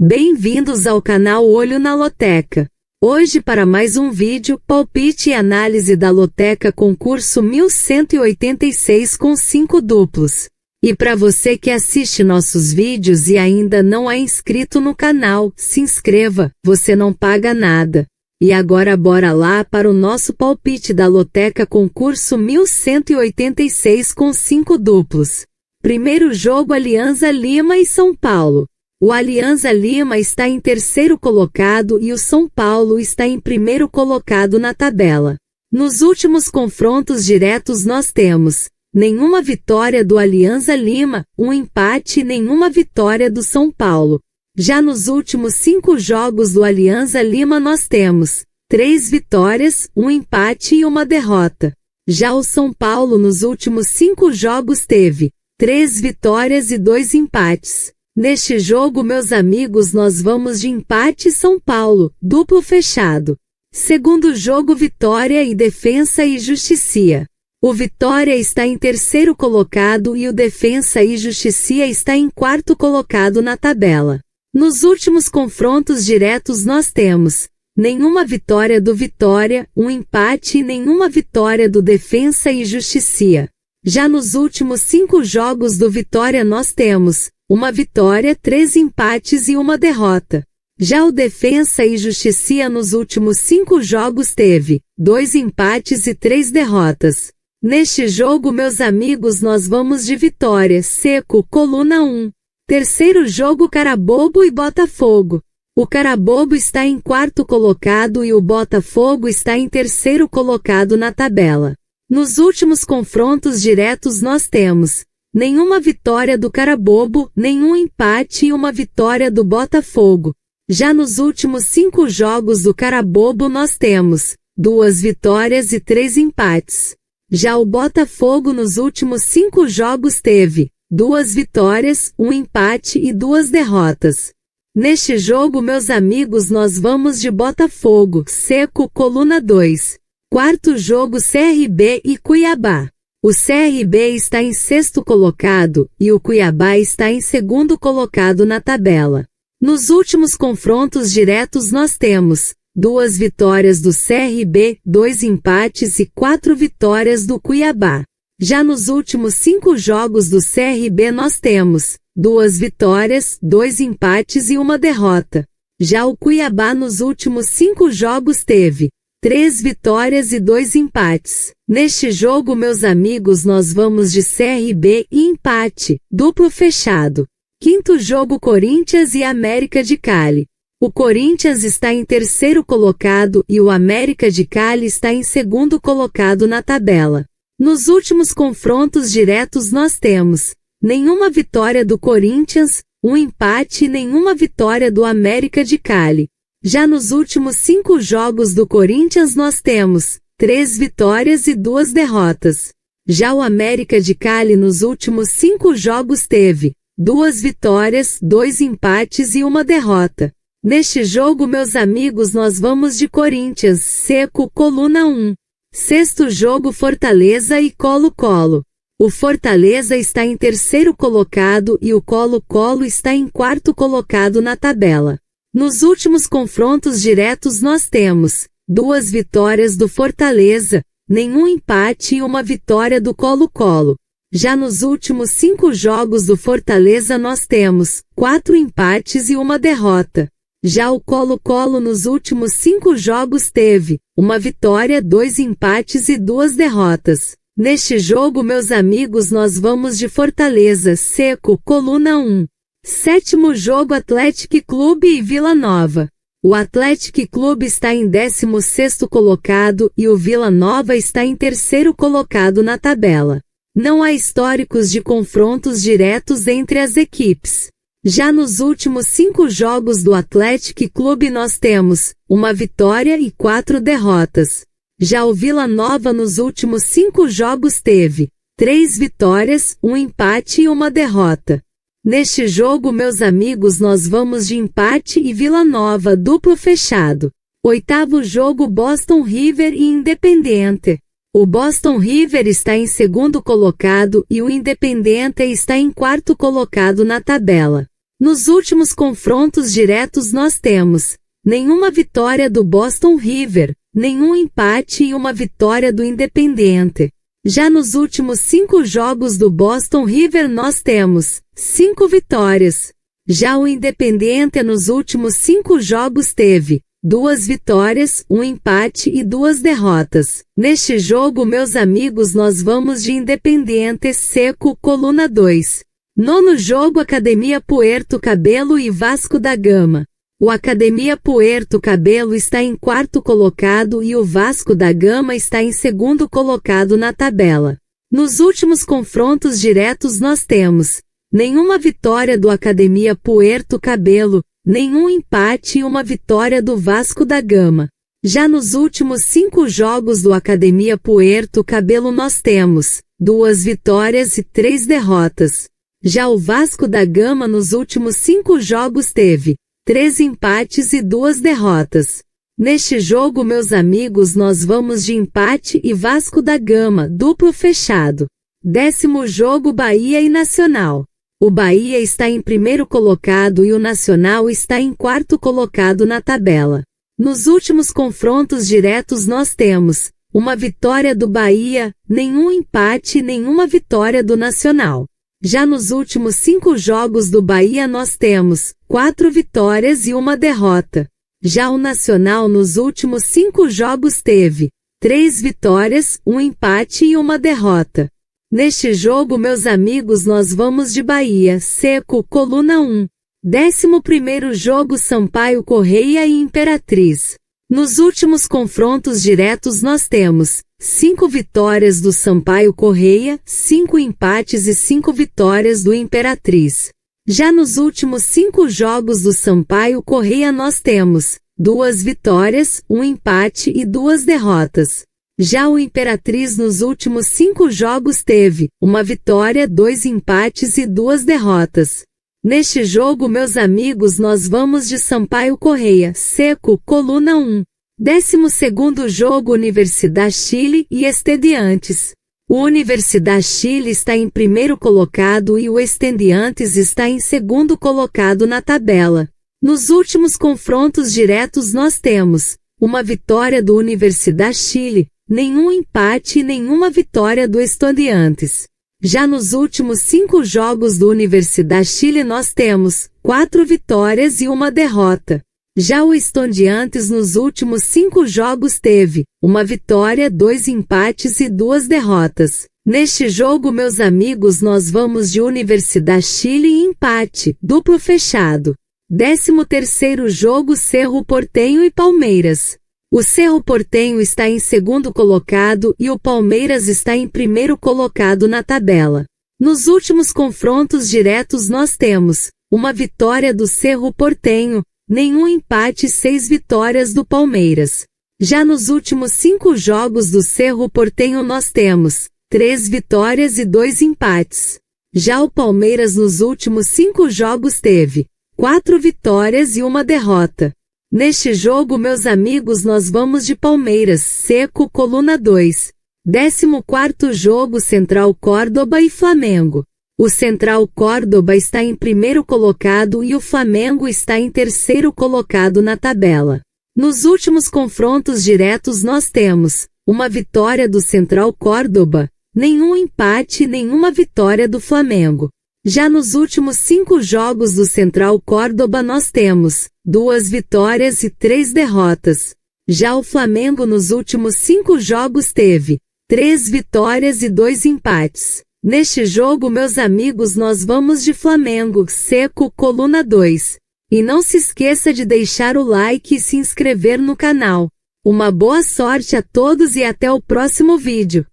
Bem-vindos ao canal Olho na Loteca. Hoje para mais um vídeo, palpite e análise da Loteca concurso 1186 com 5 duplos. E para você que assiste nossos vídeos e ainda não é inscrito no canal, se inscreva, você não paga nada. E agora bora lá para o nosso palpite da Loteca concurso 1186 com 5 duplos. Primeiro jogo Alianza Lima e São Paulo. O Alianza Lima está em terceiro colocado e o São Paulo está em primeiro colocado na tabela. Nos últimos confrontos diretos nós temos nenhuma vitória do Alianza Lima, um empate e nenhuma vitória do São Paulo. Já nos últimos 5 jogos do Alianza Lima nós temos 3 vitórias, um empate e uma derrota. Já o São Paulo nos últimos 5 jogos teve 3 vitórias e 2 empates. Neste jogo, meus amigos, nós vamos de empate São Paulo, duplo fechado. Segundo jogo, Vitória e Defensa e Justicia. O Vitória está em terceiro colocado e o Defensa e Justicia está em quarto colocado na tabela. Nos últimos confrontos diretos nós temos nenhuma vitória do Vitória, um empate e nenhuma vitória do Defensa e Justicia. Já nos últimos 5 jogos do Vitória nós temos uma vitória, 3 empates e uma derrota. Já o Defensa e Justicia nos últimos 5 jogos teve 2 empates e 3 derrotas. Neste jogo, meus amigos, nós vamos de Vitória, seco, coluna 1. Terceiro jogo Carabobo e Botafogo. O Carabobo está em quarto colocado e o Botafogo está em terceiro colocado na tabela. Nos últimos confrontos diretos nós temos nenhuma vitória do Carabobo, nenhum empate e uma vitória do Botafogo. Já nos últimos 5 jogos do Carabobo nós temos 2 vitórias e 3 empates. Já o Botafogo nos últimos 5 jogos teve 2 vitórias, um empate e 2 derrotas. Neste jogo, meus amigos, nós vamos de Botafogo, seco, coluna 2. Quarto jogo CRB e Cuiabá. O CRB está em sexto colocado e o Cuiabá está em segundo colocado na tabela. Nos últimos confrontos diretos nós temos 2 vitórias do CRB, 2 empates e 4 vitórias do Cuiabá. Já nos últimos 5 jogos do CRB nós temos 2 vitórias, 2 empates e uma derrota. Já o Cuiabá nos últimos 5 jogos teve 3 vitórias e 2 empates. Neste jogo, meus amigos, nós vamos de CRB e empate, duplo fechado. Quinto jogo Corinthians e América de Cali. O Corinthians está em terceiro colocado e o América de Cali está em segundo colocado na tabela. Nos últimos confrontos diretos nós temos nenhuma vitória do Corinthians, um empate e nenhuma vitória do América de Cali. Já nos últimos 5 jogos do Corinthians nós temos 3 vitórias e 2 derrotas. Já o América de Cali nos últimos 5 jogos teve 2 vitórias, 2 empates e uma derrota. Neste jogo, meus amigos, nós vamos de Corinthians, seco, coluna 1. Sexto jogo Fortaleza e Colo-Colo. O Fortaleza está em terceiro colocado e o Colo-Colo está em quarto colocado na tabela. Nos últimos confrontos diretos nós temos 2 vitórias do Fortaleza, nenhum empate e uma vitória do Colo-Colo. Já nos últimos 5 jogos do Fortaleza nós temos 4 empates e uma derrota. Já o Colo-Colo nos últimos 5 jogos teve uma vitória, 2 empates e 2 derrotas. Neste jogo, meus amigos, nós vamos de Fortaleza, seco, coluna 1. Sétimo jogo Atlético Clube e Vila Nova. O Atlético Clube está em 16º colocado e o Vila Nova está em terceiro colocado na tabela. Não há históricos de confrontos diretos entre as equipes. Já nos últimos 5 jogos do Atlético Clube nós temos uma vitória e 4 derrotas. Já o Vila Nova nos últimos 5 jogos teve 3 vitórias, um empate e uma derrota. Neste jogo, meus amigos, nós vamos de empate e Vila Nova, duplo fechado. Oitavo jogo Boston River e Independiente. O Boston River está em segundo colocado e o Independiente está em quarto colocado na tabela. Nos últimos confrontos diretos nós temos nenhuma vitória do Boston River, nenhum empate e uma vitória do Independiente. Já nos últimos 5 jogos do Boston River nós temos 5 vitórias. Já o Independiente nos últimos 5 jogos teve 2 vitórias, 1 empate e 2 derrotas. Neste jogo, meus amigos, nós vamos de Independiente Seco, coluna 2. Nono jogo, Academia Puerto Cabello e Vasco da Gama. O Academia Puerto Cabello está em 4º colocado e o Vasco da Gama está em 2º colocado na tabela. Nos últimos confrontos diretos nós temos nenhuma vitória do Academia Puerto Cabello, nenhum empate e uma vitória do Vasco da Gama. Já nos últimos 5 jogos do Academia Puerto Cabello nós temos 2 vitórias e 3 derrotas. Já o Vasco da Gama nos últimos 5 jogos teve 3 empates e 2 derrotas. Neste jogo, meus amigos, nós vamos de empate e Vasco da Gama, duplo fechado. 10º jogo, Bahia e Nacional. O Bahia está em 1º colocado e o Nacional está em 4º colocado na tabela. Nos últimos confrontos diretos nós temos uma vitória do Bahia, nenhum empate e nenhuma vitória do Nacional. Já nos últimos 5 jogos do Bahia nós temos 4 vitórias e 1 derrota. Já o Nacional nos últimos 5 jogos teve 3 vitórias, 1 empate e 1 derrota. Neste jogo, meus amigos, nós vamos de Bahia Seco, coluna 1. 11º jogo, Sampaio Corrêa e Imperatriz. Nos últimos confrontos diretos nós temos 5 vitórias do Sampaio Corrêa, 5 empates e 5 vitórias do Imperatriz. Já nos últimos 5 jogos do Sampaio Corrêa nós temos 2 vitórias, 1 empate e 2 derrotas. Já o Imperatriz nos últimos 5 jogos teve 1 vitória, 2 empates e 2 derrotas. Neste jogo, meus amigos, nós vamos de Sampaio Corrêa Seco, coluna 1. 12º jogo, Universidad Chile e Estudiantes. O Universidad Chile está em 1º colocado e o Estudiantes está em 2º colocado na tabela. Nos últimos confrontos diretos nós temos uma vitória do Universidad Chile, nenhum empate e nenhuma vitória do Estudiantes. Já nos últimos 5 jogos do Universidad Chile nós temos 4 vitórias e 1 derrota. Já o Estudiantes nos últimos 5 jogos teve 1 vitória, 2 empates e 2 derrotas. Neste jogo, meus amigos, nós vamos de Universidad Chile e empate, duplo fechado. 13º jogo, Cerro Porteño e Palmeiras. O Cerro Porteño está em 2º colocado e o Palmeiras está em 1º colocado na tabela. Nos últimos confrontos diretos nós temos uma vitória do Cerro Porteño, nenhum empate e 6 vitórias do Palmeiras. Já nos últimos 5 jogos do Cerro Porteño nós temos 3 vitórias e 2 empates. Já o Palmeiras nos últimos 5 jogos teve 4 vitórias e 1 derrota. Neste jogo, meus amigos, nós vamos de Palmeiras Seco, coluna 2. 14º jogo, Central Córdoba e Flamengo. O Central Córdoba está em 1º colocado e o Flamengo está em 3º colocado na tabela. Nos últimos confrontos diretos nós temos uma vitória do Central Córdoba, nenhum empate e nenhuma vitória do Flamengo. Já nos últimos 5 jogos do Central Córdoba nós temos 2 vitórias e 3 derrotas. Já o Flamengo nos últimos 5 jogos teve 3 vitórias e 2 empates. Neste jogo, meus amigos, nós vamos de Flamengo Seco, coluna 2. E não se esqueça de deixar o like e se inscrever no canal. Uma boa sorte a todos e até o próximo vídeo.